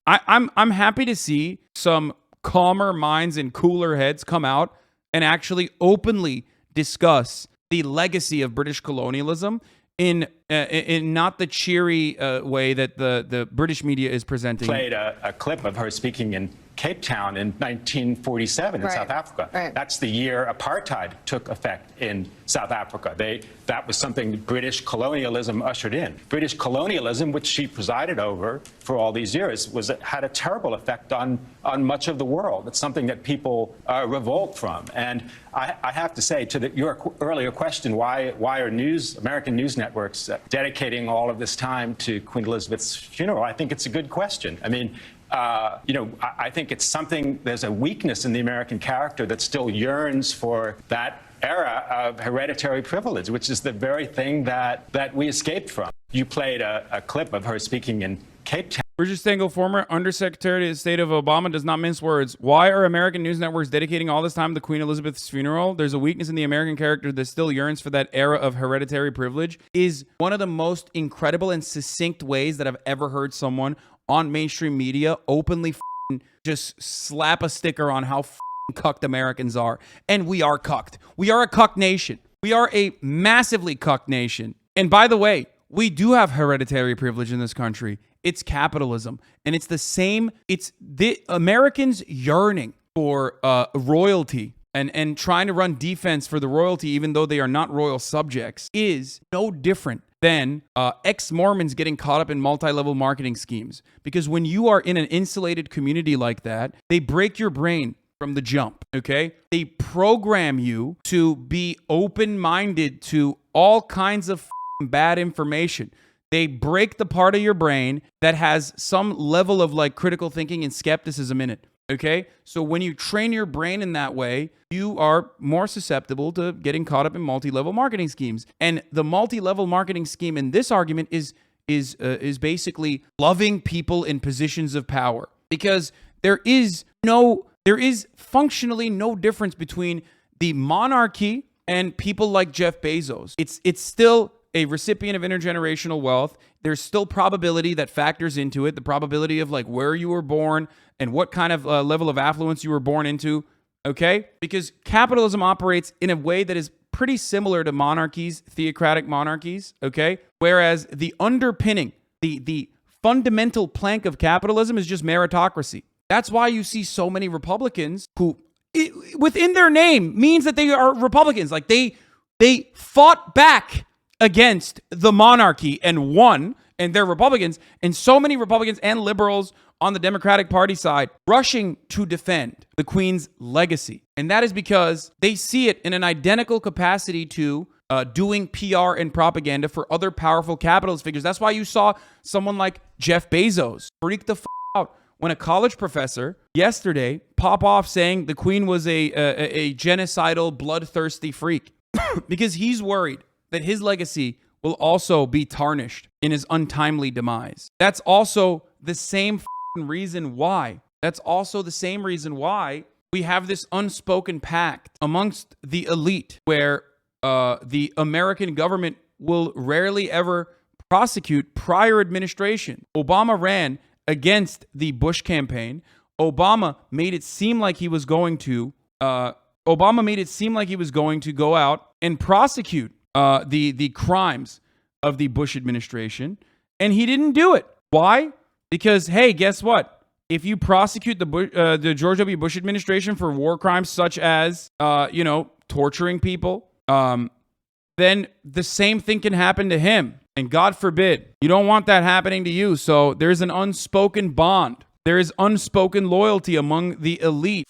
I'm happy to see some calmer minds and cooler heads come out and actually openly discuss the legacy of British colonialism in not the cheery way that the British media is presenting. Played a clip of her speaking in Cape Town in 1947 in South Africa. That's the year apartheid took effect in South Africa. That was something British colonialism ushered in. British colonialism, which she presided over for all these years, had a terrible effect on much of the world. It's something that people revolt from. And I have to say, to your earlier question, why are American news networks dedicating all of this time to Queen Elizabeth's funeral? I think it's a good question. I mean, I think it's something, there's a weakness in the American character that still yearns for that era of hereditary privilege, which is the very thing that we escaped from. You played a clip of her speaking in Cape Town. Bridget Stengel, former Undersecretary of State of Obama, does not mince words. Why are American news networks dedicating all this time to Queen Elizabeth's funeral? There's a weakness in the American character that still yearns for that era of hereditary privilege, is one of the most incredible and succinct ways that I've ever heard someone on mainstream media openly just slap a sticker on how cucked Americans are. And we are cucked. We are a cucked nation. We are a massively cucked nation. And by the way, we do have hereditary privilege in this country. It's capitalism. And it's the same. It's the Americans yearning for royalty and trying to run defense for the royalty, even though they are not royal subjects, is no different than ex-Mormons getting caught up in multi-level marketing schemes. Because when you are in an insulated community like that, they break your brain from the jump, okay? They program you to be open-minded to all kinds of bad information. They break the part of your brain that has some level of like critical thinking and skepticism in it. Okay, so when you train your brain in that way, you are more susceptible to getting caught up in multi-level marketing schemes. And the multi-level marketing scheme in this argument is basically loving people in positions of power, because there is functionally no difference between the monarchy and people like Jeff Bezos. It's still a recipient of intergenerational wealth. There's still probability that factors into it, the probability of like where you were born and what kind of level of affluence you were born into, okay? Because capitalism operates in a way that is pretty similar to monarchies, theocratic monarchies, okay? Whereas the underpinning, the fundamental plank of capitalism is just meritocracy. That's why you see so many Republicans who, within their name, means that they are Republicans. Like they fought back against the monarchy and won, and they're Republicans, and so many Republicans and liberals on the Democratic Party side rushing to defend the Queen's legacy. And that is because they see it in an identical capacity to doing PR and propaganda for other powerful capitalist figures. That's why you saw someone like Jeff Bezos freak the out when a college professor yesterday pop off saying the Queen was a genocidal, bloodthirsty freak because he's worried that his legacy will also be tarnished in his untimely demise. That's also the same reason why. That's also the same reason why we have this unspoken pact amongst the elite where the American government will rarely ever prosecute prior administration. Obama ran against the Bush campaign. Obama made it seem like he was going to go out and prosecute the crimes of the Bush administration, and he didn't do it. Why? Because, hey, guess what? If you prosecute the George W. Bush administration for war crimes such as, torturing people, then the same thing can happen to him. And God forbid, you don't want that happening to you. So there's an unspoken bond. There is unspoken loyalty among the elite.